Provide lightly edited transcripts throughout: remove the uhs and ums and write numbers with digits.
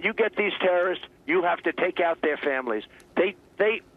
you get these terrorists, you have to take out their families. They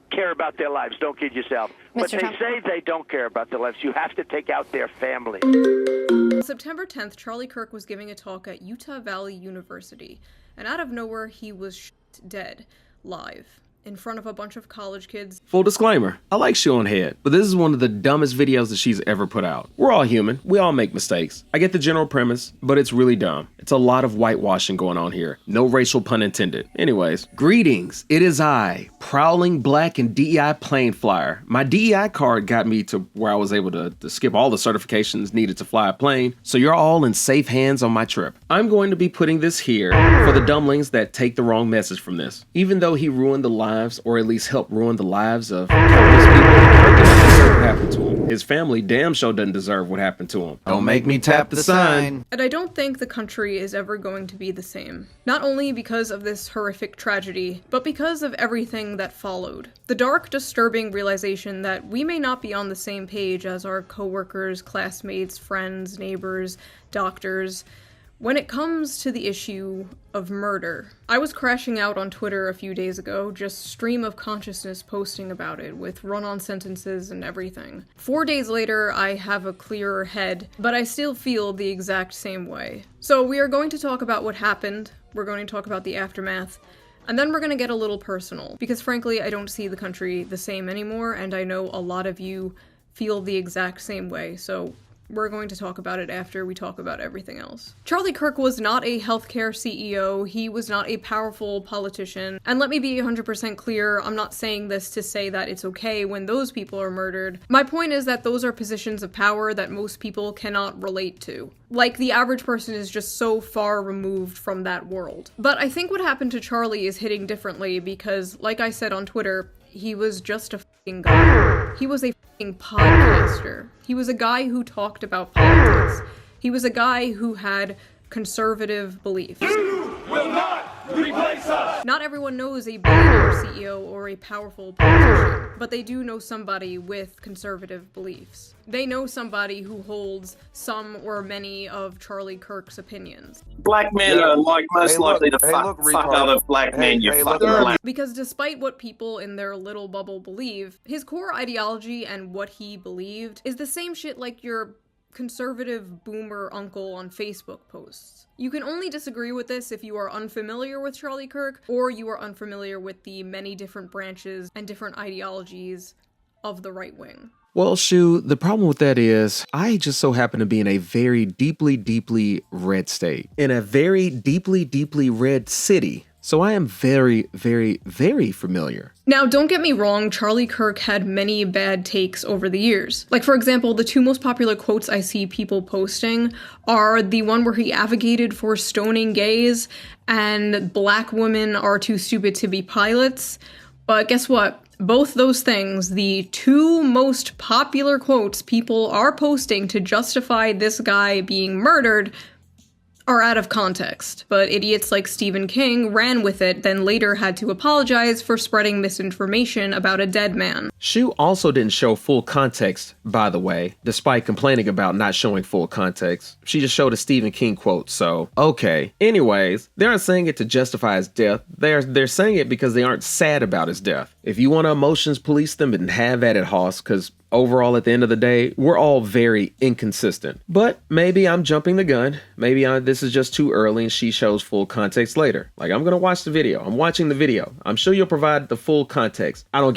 care about their lives. Don't kid yourself. But they say they don't care about their lives. You have to take out their families. On September 10th, Charlie Kirk was giving a talk at Utah Valley University, and out of nowhere, he was dead, live, in front of a bunch of college kids. Full disclaimer, I like Shoeonhead, but this is one of the dumbest videos that she's ever put out. We're all human, we all make mistakes. I get the general premise, but it's really dumb. It's a lot of whitewashing going on here. No racial pun intended. Anyways, greetings, it is I, prowling black and DEI plane flyer. My DEI card got me to where I was able to skip all the certifications needed to fly a plane, so you're all in safe hands on my trip. I'm going to be putting this here for the dumblings that take the wrong message from this. Even though he ruined the lives, or at least helped ruin the lives of countless people, Kirk doesn't deserve what happened to him. His family damn sure doesn't deserve what happened to him. Don't make me tap the sign. And I don't think the country is ever going to be the same. Not only because of this horrific tragedy, but because of everything that followed. The dark, disturbing realization that we may not be on the same page as our coworkers, classmates, friends, neighbors, doctors, when it comes to the issue of murder. I was crashing out on Twitter a few days ago, just stream of consciousness posting about it, with run-on sentences and everything. 4 days later, I have a clearer head, but I still feel the exact same way. So we are going to talk about what happened, we're going to talk about the aftermath, and then we're going to get a little personal, because frankly, I don't see the country the same anymore, and I know a lot of you feel the exact same way, so we're going to talk about it after we talk about everything else. Charlie Kirk was not a healthcare CEO, he was not a powerful politician, and let me be 100% clear, I'm not saying this to say that it's okay when those people are murdered. My point is that those are positions of power that most people cannot relate to. Like, the average person is just so far removed from that world. But I think what happened to Charlie is hitting differently because, like I said on Twitter, he was just a f***ing guy. He was a f***ing podcaster. He was a guy who talked about politics. He was a guy who had conservative beliefs. You will not replace us! Not everyone knows a billionaire CEO or a powerful politician, but they do know somebody with conservative beliefs. They know somebody who holds some or many of Charlie Kirk's opinions. Black men are most likely to fuck other black men, you fucking black. Because despite what people in their little bubble believe, his core ideology and what he believed is the same shit like your conservative boomer uncle on Facebook posts. You can only disagree with this if you are unfamiliar with Charlie Kirk, or you are unfamiliar with the many different branches and different ideologies of the right wing. Well, Shu, the problem with that is I just so happen to be in a very deeply, deeply red state, in a very deeply, deeply red city. So I am very, very, very familiar. Now, don't get me wrong, Charlie Kirk had many bad takes over the years. Like, for example, the two most popular quotes I see people posting are the one where he advocated for stoning gays and black women are too stupid to be pilots. But guess what? Both those things, the two most popular quotes people are posting to justify this guy being murdered, are out of context, but idiots like Stephen King ran with it, then later had to apologize for spreading misinformation about a dead man. Shu also didn't show full context, by the way, despite complaining about not showing full context. She just showed a Stephen King quote, so okay. Anyways, they aren't saying it to justify his death, they're saying it because they aren't sad about his death. If you want to emotions police them, then have at it, Hoss, because overall, at the end of the day, we're all very inconsistent. But maybe I'm jumping the gun. Maybe this is just too early and she shows full context later. Like, I'm gonna watch the video. I'm watching the video. I'm sure you'll provide the full context. I don't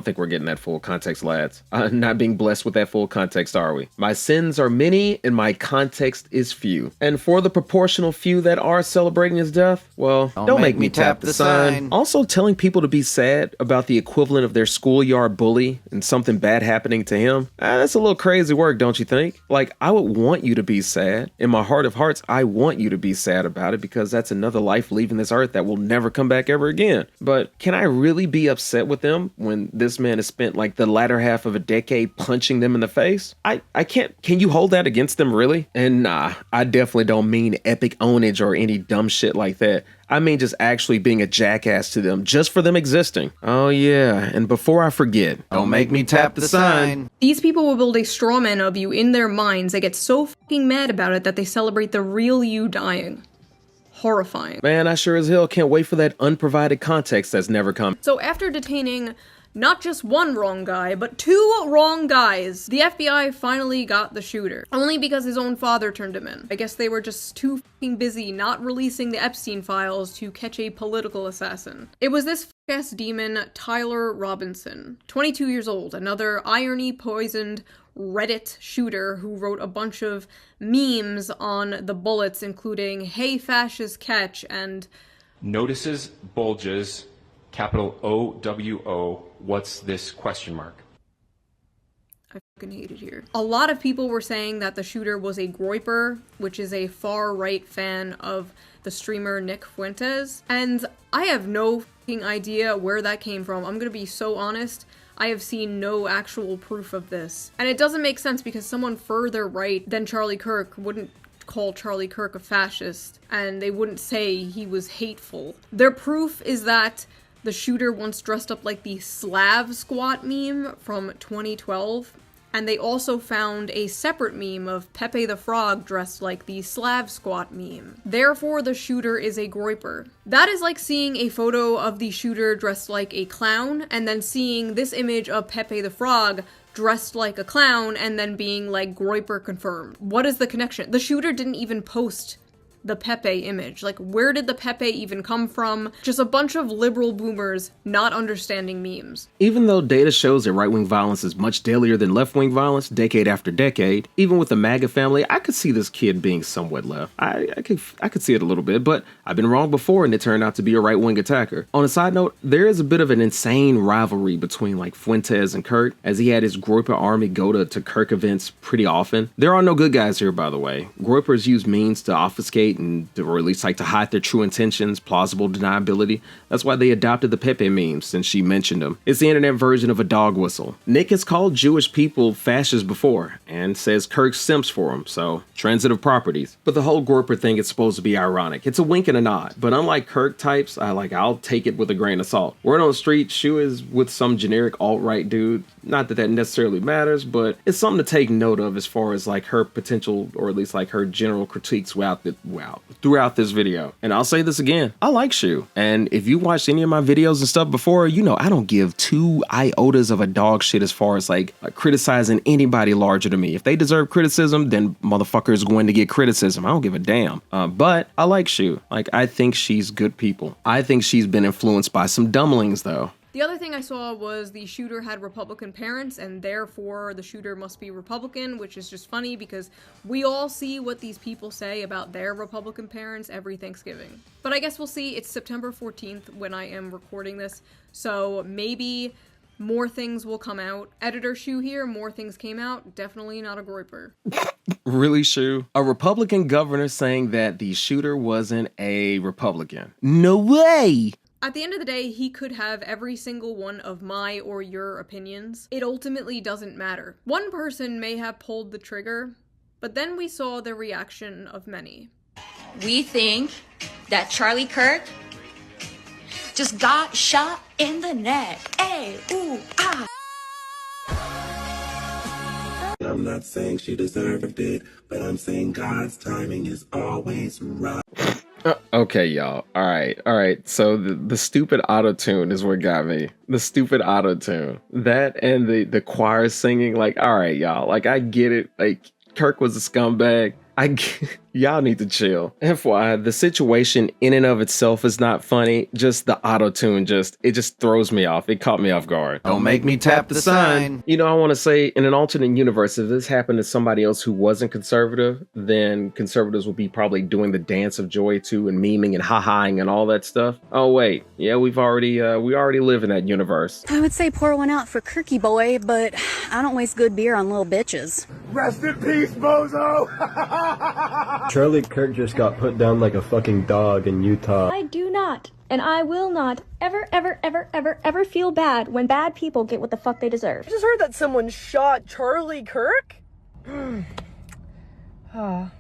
think we're getting that full context, lads. Not being blessed with that full context, are we? My sins are many and my context is few. And for the proportional few that are celebrating his death, well, don't make me tap the sign. Also, telling people to be sad about the equivalent of their schoolyard bully and something bad happening to him, that's a little crazy work, don't you think? Like, I would want you to be sad. In my heart of hearts, I want you to be sad about it because that's another life leaving this earth that will never come back ever again. But can I really be upset with them when this man has spent like the latter half of a decade punching them in the face? I can't. Can you hold that against them, really? And nah, I definitely don't mean epic ownage or any dumb shit like that. I mean just actually being a jackass to them just for them existing. Oh yeah, and before I forget, don't make me tap the sign. These people will build a straw man of you in their minds. They get so fucking mad about it that they celebrate the real you dying. horrifying. Man, I sure as hell can't wait for that unprovided context that's never come. So after detaining not just one wrong guy, but 2 wrong guys, the FBI finally got the shooter. Only because his own father turned him in. I guess they were just too fucking busy not releasing the Epstein files to catch a political assassin. It was this f***ass demon, Tyler Robinson, 22 years old, another irony-poisoned Reddit shooter who wrote a bunch of memes on the bullets, including "Hey fascist catch" and "Notices bulges, capital OWO, what's this question mark?" I fucking hate it here. A lot of people were saying that the shooter was a groiper, which is a far-right fan of the streamer Nick Fuentes, and I have no fucking idea where that came from. I'm gonna be so honest. I have seen no actual proof of this. And it doesn't make sense because someone further right than Charlie Kirk wouldn't call Charlie Kirk a fascist, and they wouldn't say he was hateful. Their proof is that the shooter once dressed up like the Slav squat meme from 2012, and they also found a separate meme of Pepe the Frog dressed like the Slav squat meme. Therefore, the shooter is a groiper. That is like seeing a photo of the shooter dressed like a clown, and then seeing this image of Pepe the Frog dressed like a clown, and then being like, groiper confirmed. What is the connection? The shooter didn't even post the Pepe image. Like, where did the Pepe even come from? Just a bunch of liberal boomers not understanding memes. Even though data shows that right-wing violence is much deadlier than left-wing violence decade after decade, even with the MAGA family, I could see this kid being somewhat left. I could see it a little bit, but I've been wrong before and it turned out to be a right-wing attacker. On a side note, there is a bit of an insane rivalry between like Fuentes and Kirk, as he had his groiper army go to Kirk events pretty often. There are no good guys here, by the way. Groipers use means to obfuscate or at least like to hide their true intentions, plausible deniability. That's why they adopted the Pepe memes, since she mentioned them. It's the internet version of a dog whistle. Nick has called Jewish people fascists before, and says Kirk simps for them, so transitive properties. But the whole groiper thing is supposed to be ironic. It's a wink and a nod, but unlike Kirk types, I'll take it with a grain of salt. Word on the street, Shoe is with some generic alt-right dude. Not that that necessarily matters, but it's something to take note of as far as like her potential, or at least like her general critiques throughout this video. And I'll say this again, I like Shoe. And if you watched any of my videos and stuff before, you know I don't give 2 iotas of a dog shit as far as like criticizing anybody larger than me. If they deserve criticism, then motherfucker is going to get criticism. I don't give a damn. But I like Shoe. Like, I think she's good people. I think she's been influenced by some dumblings though. The other thing I saw was the shooter had Republican parents, and therefore the shooter must be Republican, which is just funny because we all see what these people say about their Republican parents every Thanksgiving. But I guess we'll see. It's September 14th when I am recording this, so maybe more things will come out. Editor Shoe here, more things came out. Definitely not a groiper. Really, Shoe? A Republican governor saying that the shooter wasn't a Republican. No way! At the end of the day, he could have every single one of my or your opinions. It ultimately doesn't matter. One person may have pulled the trigger, but then we saw the reaction of many. We think that Charlie Kirk just got shot in the neck. Hey, ooh, ah. I'm not saying she deserved it, but I'm saying God's timing is always right. Okay, y'all. All right. So the stupid auto-tune is what got me. The stupid auto-tune. That and the choir singing, like, all right, y'all. Like, I get it. Like, Kirk was a scumbag. Y'all need to chill. FYI, the situation in and of itself is not funny. Just the auto-tune it just throws me off. It caught me off guard. Don't make me tap the sign. You know, I want to say, in an alternate universe, if this happened to somebody else who wasn't conservative, then conservatives would be probably doing the dance of joy too, and memeing and ha-haing and all that stuff. Oh wait, yeah, we already live in that universe. I would say pour one out for Kirky boy, but I don't waste good beer on little bitches. Rest in peace, bozo! Charlie Kirk just got put down like a fucking dog in Utah. I do not, and I will not, ever feel bad when bad people get what the fuck they deserve. I just heard that someone shot Charlie Kirk? That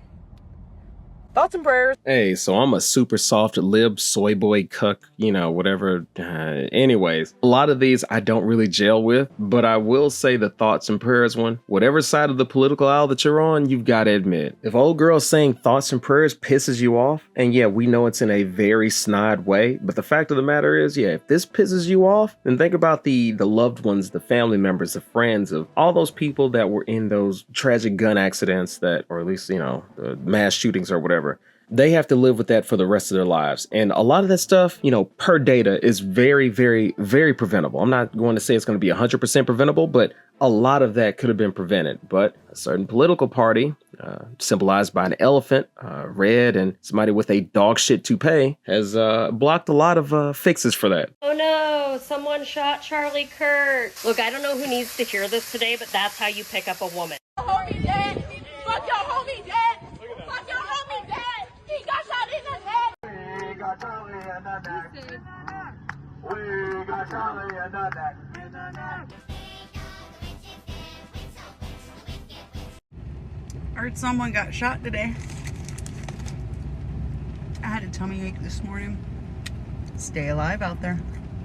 Thoughts and prayers. Hey, so I'm a super soft lib soy boy cuck, you know, whatever. Anyways, a lot of these I don't really gel with, but I will say the thoughts and prayers one. Whatever side of the political aisle that you're on, you've got to admit, if old girl saying thoughts and prayers pisses you off, and yeah, we know it's in a very snide way, but the fact of the matter is, yeah, if this pisses you off, then think about the loved ones, the family members, the friends of all those people that were in those tragic gun accidents that, or at least, you know, mass shootings or whatever. They have to live with that for the rest of their lives. And a lot of that stuff, you know, per data is very, very, very preventable. I'm not going to say it's going to be 100% preventable, but a lot of that could have been prevented. But a certain political party, symbolized by an elephant, red, and somebody with a dog shit toupee, has blocked a lot of fixes for that. Oh no, someone shot Charlie Kirk. Look, I don't know who needs to hear this today, but that's how you pick up a woman. Homie dead. Fuck your homie dead. Fuck your homie dead. He got shot in the head. We got Charlie in the neck. We got Charlie in the neck. I heard someone got shot today. I had a tummy ache this morning. Stay alive out there.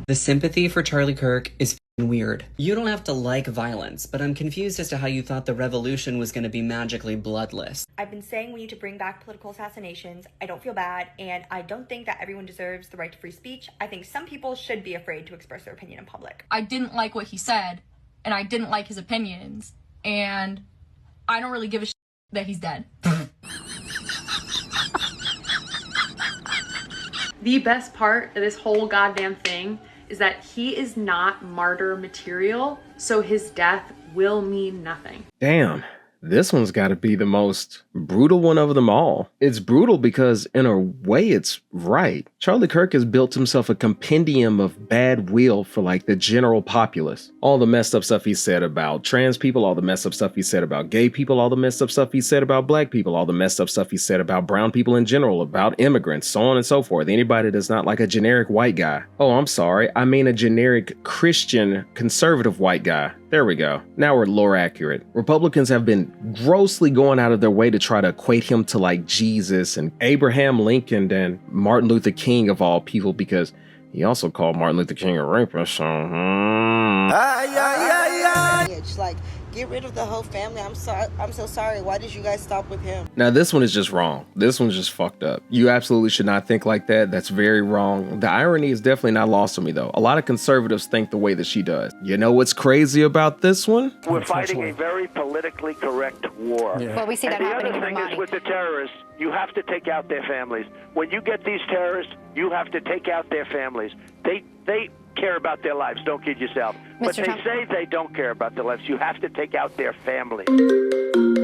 The sympathy for Charlie Kirk is weird. You don't have to like violence, but I'm confused as to how you thought the revolution was going to be magically bloodless. I've been saying we need to bring back political assassinations. I don't feel bad, and I don't think that everyone deserves the right to free speech. I think some people should be afraid to express their opinion in public. I didn't like what he said, and I didn't like his opinions, and I don't really give a shit that he's dead. The best part of this whole goddamn thing is that he is not martyr material, so his death will mean nothing. Damn. This one's got to be the most brutal one of them all. It's brutal because, in a way, it's right. Charlie Kirk has built himself a compendium of bad will for, like, the general populace. All the messed up stuff he said about trans people, all the messed up stuff he said about gay people, all the messed up stuff he said about black people, all the messed up stuff he said about brown people in general, about immigrants, so on and so forth. Anybody that's not like a generic white guy. Oh, I'm sorry. I mean a generic Christian conservative white guy. There we go. Now we're lore accurate. Republicans have been grossly going out of their way to try to equate him to like Jesus and Abraham Lincoln and Martin Luther King of all people, because he also called Martin Luther King a rapist. So, It's like, get rid of the whole family. I'm sorry. I'm so sorry. Why did you guys stop with him? Now this one is just wrong. This one's just fucked up. You absolutely should not think like that. That's very wrong. The irony is definitely not lost on me though. A lot of conservatives think the way that she does. You know what's crazy about this one? We're fighting a very politically correct war. Yeah. Well, we see that happening in The other thing is with the terrorists, you have to take out their families. When you get these terrorists, you have to take out their families. They care about their lives. Don't kid yourself. But they say they don't care about their lives. You have to take out their families.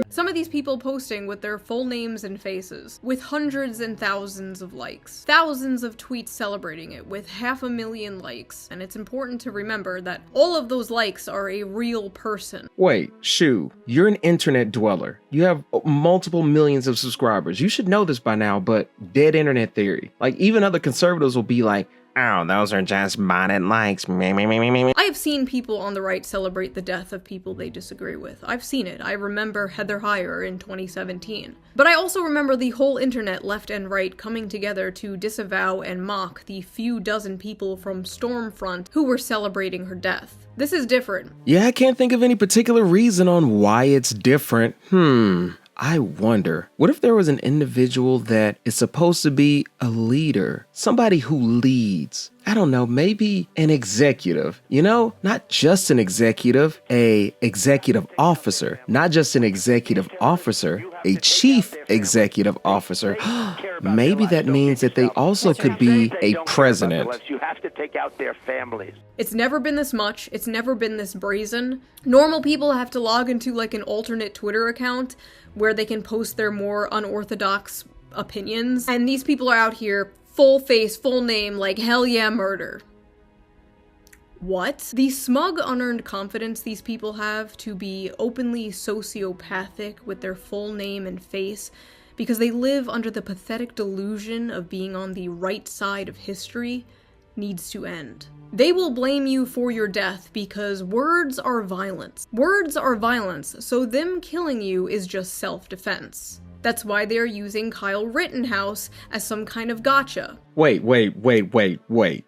Some of these people posting with their full names and faces, with hundreds and thousands of likes, thousands of tweets celebrating it with 500,000 likes, and it's important to remember that all of those likes are a real person. Wait, Shoe, you're an internet dweller. You have multiple millions of subscribers. You should know this by now, but dead internet theory. Like, even other conservatives will be like, oh, those are just modded likes. I have seen people on the right celebrate the death of people they disagree with. I've seen it. I remember Heather Heyer in 2017. But I also remember the whole internet, left and right, coming together to disavow and mock the few dozen people from Stormfront who were celebrating her death. This is different. Yeah, I can't think of any particular reason on why it's different. I wonder, what if there was an individual that is supposed to be a leader? Somebody who leads. I don't know, maybe an executive, you know, not just an executive, a executive officer, not just an executive officer, a chief executive officer. Maybe that means that they also could be a president. You have to take out their families. It's never been this much. It's never been this brazen. Normal people have to log into like an alternate Twitter account where they can post their more unorthodox opinions. And these people are out here full face, full name, like hell yeah, murder. What? The smug, unearned confidence these people have to be openly sociopathic with their full name and face because they live under the pathetic delusion of being on the right side of history needs to end. They will blame you for your death because words are violence. Words are violence, so them killing you is just self-defense. That's why they're using Kyle Rittenhouse as some kind of gotcha. Wait.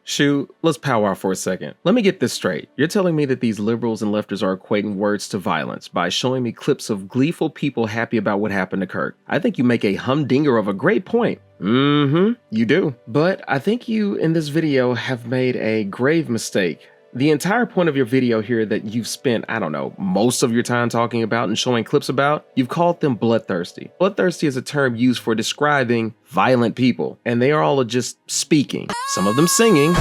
Shoe, let's power out for a second. Let me get this straight. You're telling me that these liberals and lefters are equating words to violence by showing me clips of gleeful people happy about what happened to Kirk. I think you make a humdinger of a great point. You do. But I think you, in this video, have made a grave mistake. The entire point of your video here that you've spent, I don't know, most of your time talking about and showing clips about, you've called them bloodthirsty. Bloodthirsty is a term used for describing violent people, and they are all just speaking. Some of them singing,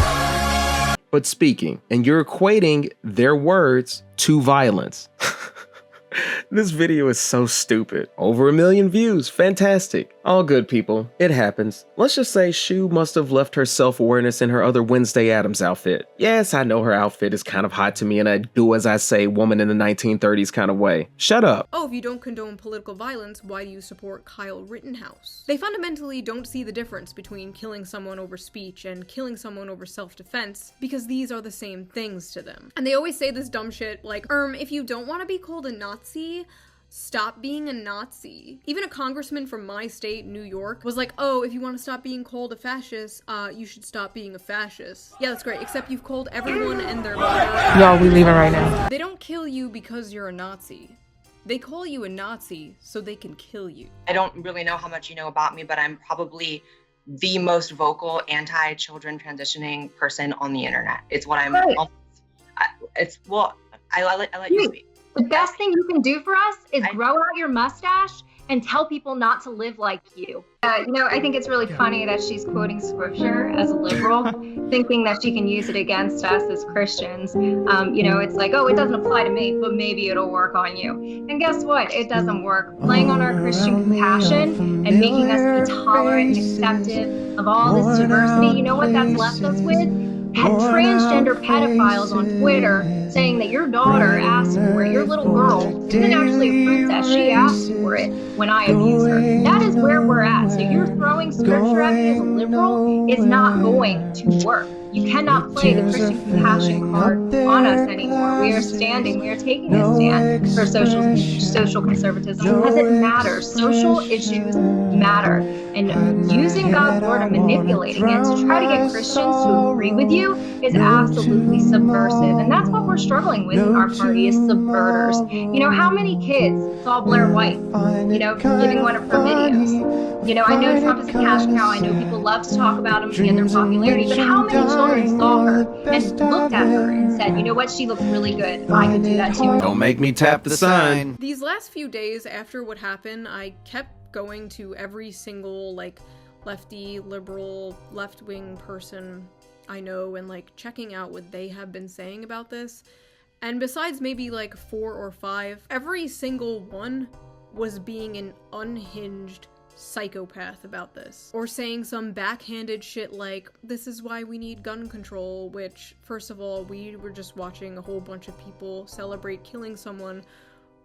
but speaking. And you're equating their words to violence. This video is so stupid. Over 1 million views. Fantastic. All good, people. It happens. Let's just say Shoe must have left her self-awareness in her other Wednesday Addams outfit. Yes, I know her outfit is kind of hot to me in a do-as-I-say woman in the 1930s kind of way. Shut up. Oh, if you don't condone political violence, why do you support Kyle Rittenhouse? They fundamentally don't see the difference between killing someone over speech and killing someone over self-defense, because these are the same things to them. And they always say this dumb shit like, if you don't want to be called a Nazi, stop being a Nazi. Even a congressman from my state, New York, was like, oh, if you want to stop being called a fascist, you should stop being a fascist. Yeah, that's great, except you've called everyone and their mother. Y'all, we leaving right now. They don't kill you because you're a Nazi. They call you a Nazi so they can kill you. I don't really know how much you know about me, but I'm probably the most vocal anti-children transitioning person on the internet. It's what I'm, right. I let you speak. The best thing you can do for us is grow out your mustache and tell people not to live like you. I think it's really funny that she's quoting scripture as a liberal, thinking that she can use it against us as Christians. It's like, oh, it doesn't apply to me, but maybe it'll work on you. And guess what? It doesn't work. Playing on our Christian compassion and making us be tolerant and accepting of all this diversity, you know what that's left us with? Transgender pedophiles on Twitter saying that your daughter asked for it, your little girl isn't actually a princess, she asked for it when I abuse her. That is where we're at. So you're throwing scripture at me as a liberal is not going to work. You cannot play the Christian compassion card on us anymore. We are taking a stand for social conservatism because it matters. Social issues matter. And using God's word and manipulating it to try to get Christians to agree with you is absolutely subversive. And that's what we're struggling with in our party is subverters. How many kids saw Blair White, giving one of her videos? I know Trump is a cash cow. I know people love to talk about him and their popularity, but how many children saw her and looked at her and said, you know what, she looks really good. I could do that too. Don't make me tap the sign. These last few days after what happened, I kept going to every single, lefty, liberal, left-wing person I know and, checking out what they have been saying about this. And besides maybe, 4 or 5, every single one was being an unhinged psychopath about this. Or saying some backhanded shit like, this is why we need gun control, which, first of all, we were just watching a whole bunch of people celebrate killing someone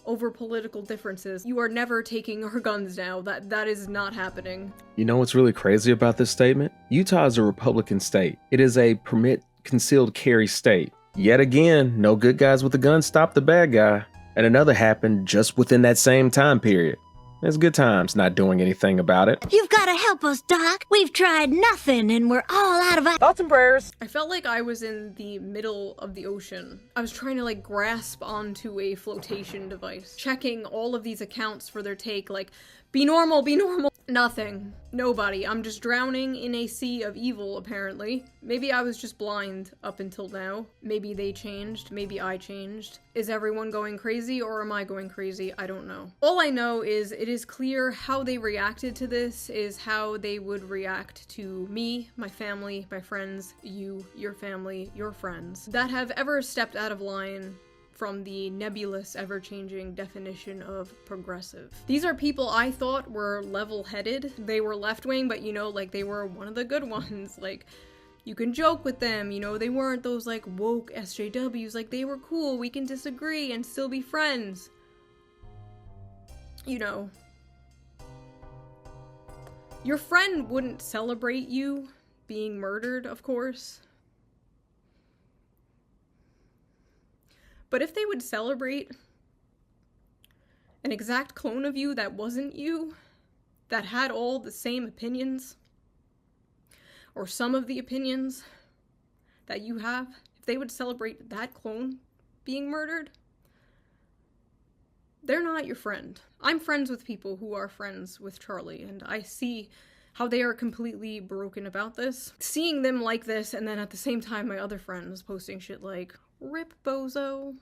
over political differences. You are never taking our guns now. That is not happening. You know what's really crazy about this statement? Utah is a Republican state. It is a permit concealed carry state. Yet again, no good guys with a gun stop the bad guy. And another happened just within that same time period. It's good times not doing anything about it. You've got to help us, Doc. We've tried nothing and we're all out of thoughts and prayers. I felt like I was in the middle of the ocean. I was trying to grasp onto a flotation device, checking all of these accounts for their take, be normal, be normal. Nothing. Nobody. I'm just drowning in a sea of evil, apparently. Maybe I was just blind up until now. Maybe they changed. Maybe I changed. Is everyone going crazy or am I going crazy? I don't know. All I know is it is clear how they reacted to this is how they would react to me, my family, my friends, you, your family, your friends, that have ever stepped out of line from the nebulous, ever-changing definition of progressive. These are people I thought were level-headed. They were left-wing, but they were one of the good ones. You can joke with them, they weren't those woke SJWs, they were cool, we can disagree and still be friends. Your friend wouldn't celebrate you being murdered, of course. But if they would celebrate an exact clone of you that wasn't you, that had all the same opinions, or some of the opinions that you have, if they would celebrate that clone being murdered, they're not your friend. I'm friends with people who are friends with Charlie, and I see how they are completely broken about this. Seeing them like this, and then at the same time my other friends posting shit like, "Rip Bozo."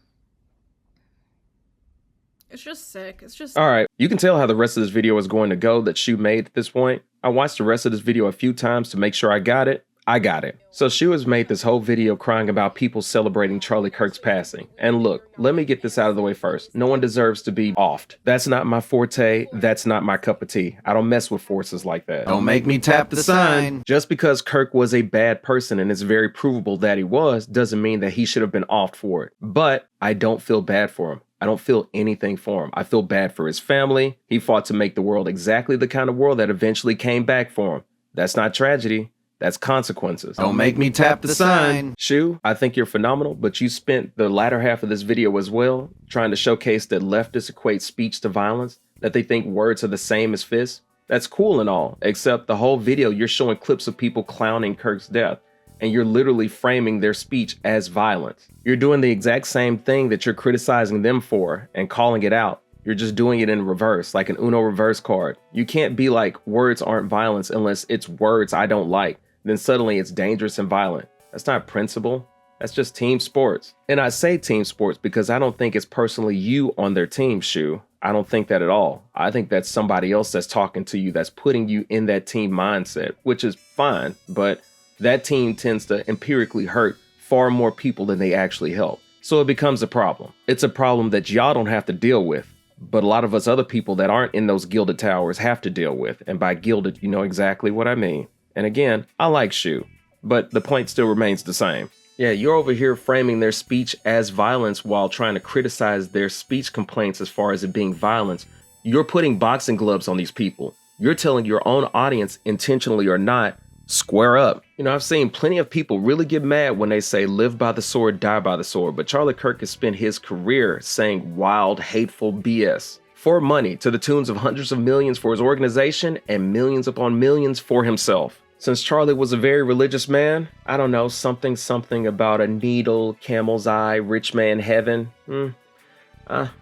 It's just sick. It's just... Alright, you can tell how the rest of this video is going to go that Shoe made at this point. I watched the rest of this video a few times to make sure I got it. I got it. So Shoe has made this whole video crying about people celebrating Charlie Kirk's passing. And look, let me get this out of the way first. No one deserves to be offed. That's not my forte. That's not my cup of tea. I don't mess with forces like that. Don't make me tap the sign. Just because Kirk was a bad person and it's very provable that he was, doesn't mean that he should have been offed for it. But I don't feel bad for him. I don't feel anything for him. I feel bad for his family. He fought to make the world exactly the kind of world that eventually came back for him. That's not tragedy. That's consequences. Don't make me tap the sign. Shoe, I think you're phenomenal, but you spent the latter half of this video as well trying to showcase that leftists equate speech to violence, that they think words are the same as fists. That's cool and all, except the whole video you're showing clips of people clowning Kirk's death, and you're literally framing their speech as violence. You're doing the exact same thing that you're criticizing them for and calling it out. You're just doing it in reverse, like an Uno reverse card. You can't be like, words aren't violence unless it's words I don't like. Then suddenly it's dangerous and violent. That's not principle. That's just team sports. And I say team sports because I don't think it's personally you on their team, Shoe. I don't think that at all. I think that's somebody else that's talking to you, that's putting you in that team mindset, which is fine, but that team tends to empirically hurt far more people than they actually help. So it becomes a problem. It's a problem that y'all don't have to deal with, but a lot of us other people that aren't in those gilded towers have to deal with. And by gilded, you know exactly what I mean. And again, I like Shoe, but the point still remains the same. Yeah, you're over here framing their speech as violence while trying to criticize their speech complaints as far as it being violence. You're putting boxing gloves on these people. You're telling your own audience, intentionally or not, square up. You know, I've seen plenty of people really get mad when they say live by the sword, die by the sword. But Charlie Kirk has spent his career saying wild, hateful BS for money to the tunes of hundreds of millions for his organization and millions upon millions for himself. Since Charlie was a very religious man, I don't know, something about a needle, camel's eye, rich man heaven.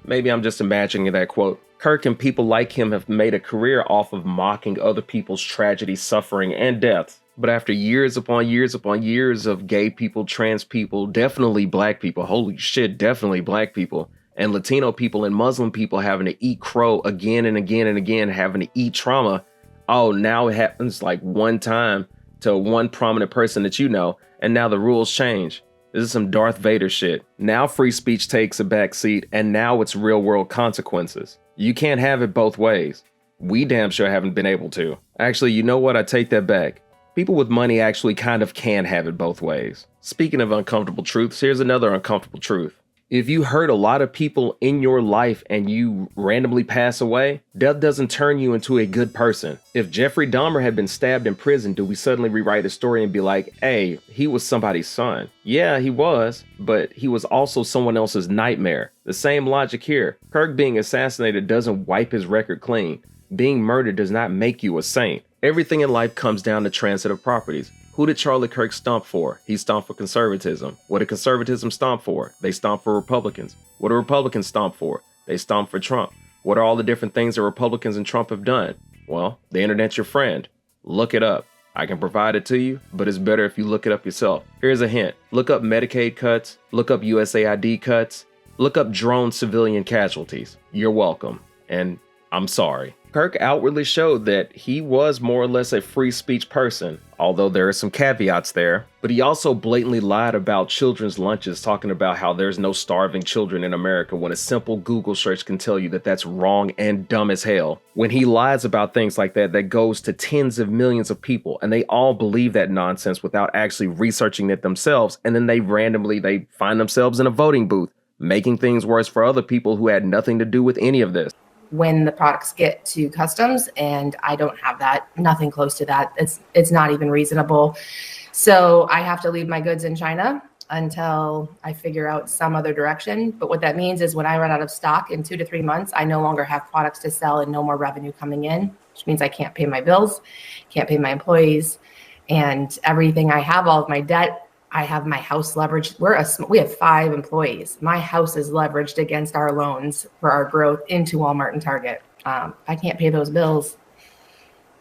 Maybe I'm just imagining that quote. Kirk and people like him have made a career off of mocking other people's tragedy, suffering, and death. But after years upon years upon years of gay people, trans people, definitely black people, holy shit, definitely black people, and Latino people and Muslim people having to eat crow again and again and again, having to eat trauma, oh, now it happens like one time to one prominent person that you know, and now the rules change. This is some Darth Vader shit. Now free speech takes a back seat, and now it's real world consequences. You can't have it both ways. We damn sure haven't been able to. Actually, you know what? I take that back. People with money actually kind of can have it both ways. Speaking of uncomfortable truths, here's another uncomfortable truth. If you hurt a lot of people in your life and you randomly pass away, death doesn't turn you into a good person. If Jeffrey Dahmer had been stabbed in prison, do we suddenly rewrite his story and be like, hey, he was somebody's son? Yeah, he was, but he was also someone else's nightmare. The same logic here. Kirk being assassinated doesn't wipe his record clean. Being murdered does not make you a saint. Everything in life comes down to transitive properties. Who did Charlie Kirk stomp for? He stomped for conservatism. What did conservatism stomp for? They stomped for Republicans. What do Republicans stomp for? They stomped for Trump. What are all the different things that Republicans and Trump have done? Well, the internet's your friend. Look it up. I can provide it to you, but it's better if you look it up yourself. Here's a hint. Look up Medicaid cuts. Look up USAID cuts. Look up drone civilian casualties. You're welcome. And I'm sorry. Kirk outwardly showed that he was more or less a free speech person, although there are some caveats there. But he also blatantly lied about children's lunches, talking about how there's no starving children in America when a simple Google search can tell you that that's wrong and dumb as hell. When he lies about things like that, that goes to tens of millions of people, and they all believe that nonsense without actually researching it themselves, and then they find themselves in a voting booth, making things worse for other people who had nothing to do with any of this. When the products get to customs, and I don't have that, nothing close to that. It's not even reasonable. So I have to leave my goods in China until I figure out some other direction. But what that means is when I run out of stock in 2 to 3 months, I no longer have products to sell and no more revenue coming in. which means I can't pay my bills, can't pay my employees, and everything I have, all of my debt. I have my house leveraged. We have 5 employees. My house is leveraged against our loans for our growth into Walmart and Target. I can't pay those bills.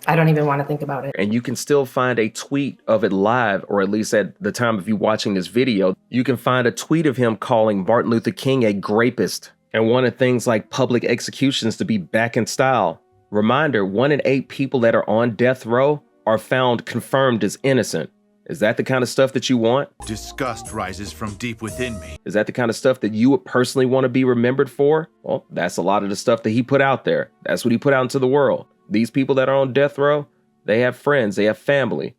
I don't even want to think about it. And you can still find a tweet of it live, or at least at the time of you watching this video, you can find a tweet of him calling Martin Luther King a grapist and wanted things like public executions to be back in style. Reminder, 1 in 8 people that are on death row are found confirmed as innocent. Is that the kind of stuff that you want? Disgust rises from deep within me. Is that the kind of stuff that you would personally want to be remembered for? Well, that's a lot of the stuff that he put out there. That's what he put out into the world. These people that are on death row, they have friends, they have family.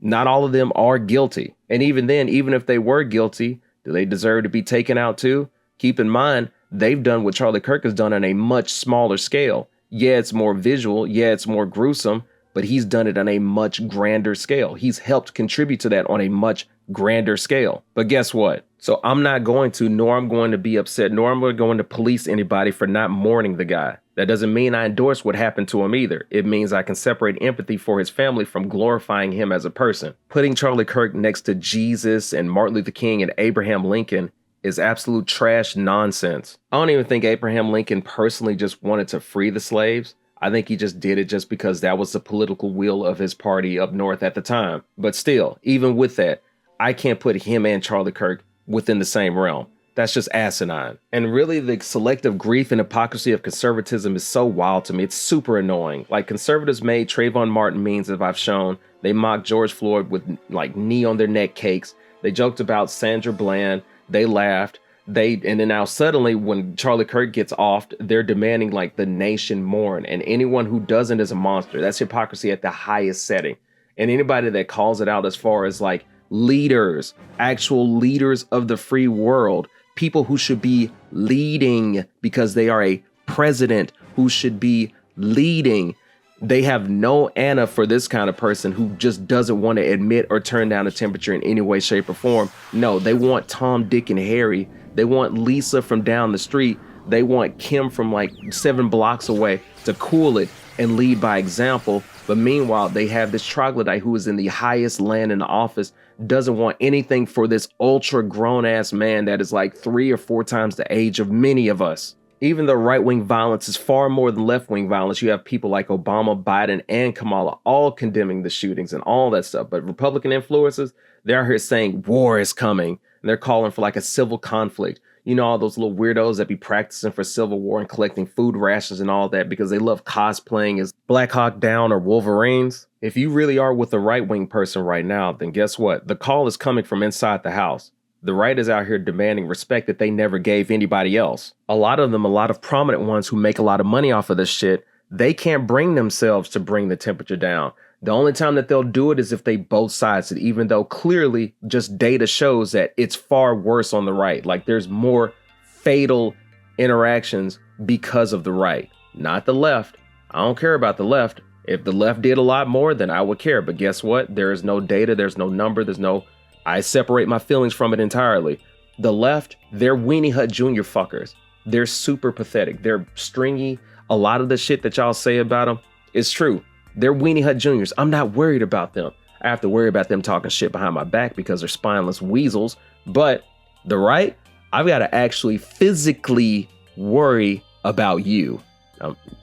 Not all of them are guilty. And even then, even if they were guilty, do they deserve to be taken out too? Keep in mind, they've done what Charlie Kirk has done on a much smaller scale. Yeah, it's more visual. Yeah, it's more gruesome, but he's done it on a much grander scale. He's helped contribute to that on a much grander scale. But guess what? So I'm not going to, nor I'm going to be upset, nor I'm going to police anybody for not mourning the guy. That doesn't mean I endorse what happened to him either. It means I can separate empathy for his family from glorifying him as a person. Putting Charlie Kirk next to Jesus and Martin Luther King and Abraham Lincoln is absolute trash nonsense. I don't even think Abraham Lincoln personally just wanted to free the slaves. I think he just did it just because that was the political will of his party up north at the time. But still, even with that, I can't put him and Charlie Kirk within the same realm. That's just asinine. And really, the selective grief and hypocrisy of conservatism is so wild to me. It's super annoying. Like, conservatives made Trayvon Martin memes, as I've shown. They mocked George Floyd with like knee on their neck cakes. They joked about Sandra Bland. They laughed. And then now suddenly when Charlie Kirk gets offed, they're demanding like the nation mourn. And anyone who doesn't is a monster. That's hypocrisy at the highest setting. And anybody that calls it out as far as like leaders, actual leaders of the free world, people who should be leading because they are a president who should be leading. They have no Anna for this kind of person who just doesn't want to admit or turn down the temperature in any way, shape, or form. No, they want Tom, Dick, and Harry. They want Lisa from down the street. They want Kim from like 7 blocks away to cool it and lead by example. But meanwhile, they have this troglodyte who is in the highest land in the office, doesn't want anything for this ultra grown ass man that is like 3 or 4 times the age of many of us. Even though right-wing violence is far more than left-wing violence, you have people like Obama, Biden, and Kamala all condemning the shootings and all that stuff. But Republican influencers, they're here saying war is coming. And they're calling for like a civil conflict. You know, all those little weirdos that be practicing for civil war and collecting food rations and all that because they love cosplaying as Black Hawk Down or Wolverines. If you really are with a right-wing person right now, then guess what? The call is coming from inside the house. The right is out here demanding respect that they never gave anybody else. A lot of them, a lot of prominent ones who make a lot of money off of this shit, they can't bring themselves to bring the temperature down. The only time that they'll do it is if they both sides it, even though clearly just data shows that it's far worse on the right. Like there's more fatal interactions because of the right, not the left. I don't care about the left. If the left did a lot more, then I would care. But guess what? There is no data. There's no number. I separate my feelings from it entirely. The left, they're Weenie Hut Jr. fuckers. They're super pathetic. They're stringy. A lot of the shit that y'all say about them is true. They're Weenie Hut Juniors. I'm not worried about them. I have to worry about them talking shit behind my back because they're spineless weasels. But the right, I've got to actually physically worry about you.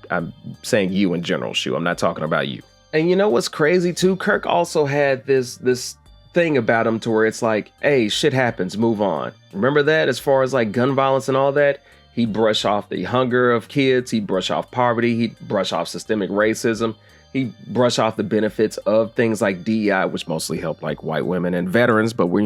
I'm saying you in general, Shoe. I'm not talking about you. And you know what's crazy too? Kirk also had this thing about him to where it's like, hey, shit happens, move on. Remember that as far as like gun violence and all that? He'd brush off the hunger of kids. He'd brush off poverty. He'd brush off systemic racism. He'd brush off the benefits of things like DEI, which mostly help like white women and veterans. But we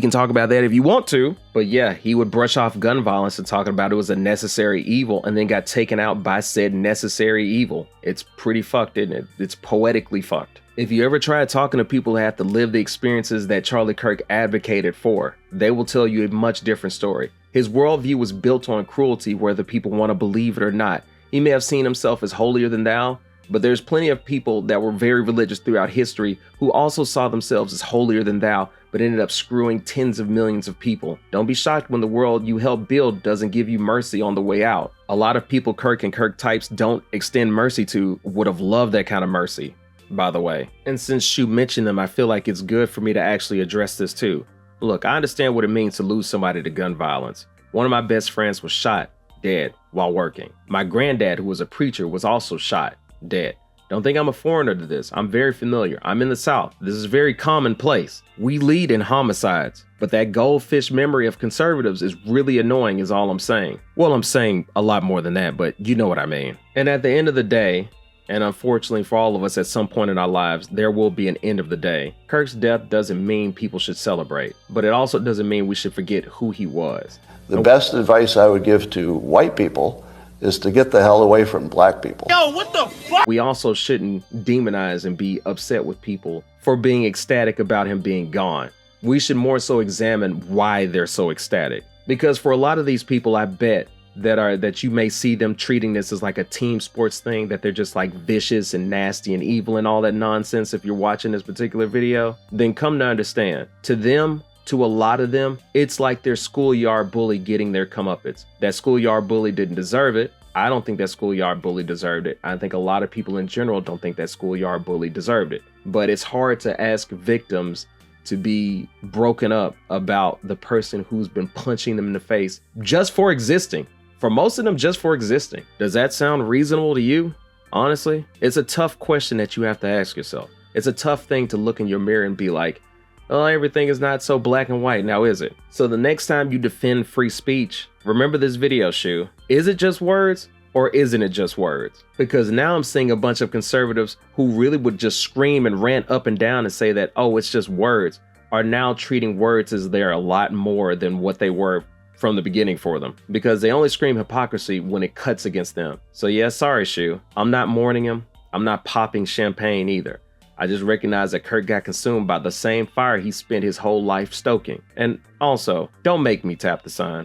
can talk about that if you want to. But yeah, he would brush off gun violence and talking about it was a necessary evil and then got taken out by said necessary evil. It's pretty fucked, isn't it? It's poetically fucked. If you ever try talking to people who have to live the experiences that Charlie Kirk advocated for, they will tell you a much different story. His worldview was built on cruelty, whether people want to believe it or not. He may have seen himself as holier than thou, But there's plenty of people that were very religious throughout history who also saw themselves as holier than thou, but ended up screwing tens of millions of people. Don't be shocked when the world you helped build doesn't give you mercy on the way out. A lot of people Kirk and Kirk types don't extend mercy to would have loved that kind of mercy, by the way. And since Shoe mentioned them, I feel like it's good for me to actually address this too. Look, I understand what it means to lose somebody to gun violence. One of my best friends was shot, dead, while working. My granddad, who was a preacher, was also shot, dead. Don't think I'm a foreigner to this. I'm very familiar. I'm in the South. This is very commonplace. We lead in homicides, but that goldfish memory of conservatives is really annoying is all I'm saying. Well, I'm saying a lot more than that, but you know what I mean. And at the end of the day, and unfortunately for all of us at some point in our lives, there will be an end of the day. Kirk's death doesn't mean people should celebrate, but it also doesn't mean we should forget who he was. The best advice I would give to white people is to get the hell away from black people. Yo, what the fuck? We also shouldn't demonize and be upset with people for being ecstatic about him being gone. We should more so examine why they're so ecstatic. Because for a lot of these people, I bet that you may see them treating this as like a team sports thing, that they're just like vicious and nasty and evil and all that nonsense if you're watching this particular video, then come to understand, to them, to a lot of them, it's like their schoolyard bully getting their comeuppance. That schoolyard bully didn't deserve it. I don't think that schoolyard bully deserved it. I think a lot of people in general don't think that schoolyard bully deserved it. But it's hard to ask victims to be broken up about the person who's been punching them in the face just for existing. For most of them, just for existing. Does that sound reasonable to you? Honestly, it's a tough question that you have to ask yourself. It's a tough thing to look in your mirror and be like, oh, everything is not so black and white, now is it? So the next time you defend free speech, remember this video, Shoe. Is it just words or isn't it just words? Because now I'm seeing a bunch of conservatives who really would just scream and rant up and down and say that, oh, it's just words, are now treating words as they're a lot more than what they were from the beginning for them, because they only scream hypocrisy when it cuts against them. So yeah, sorry, Shoe. I'm not mourning him. I'm not popping champagne either. I just recognize that Kirk got consumed by the same fire he spent his whole life stoking. And also, don't make me tap the sign.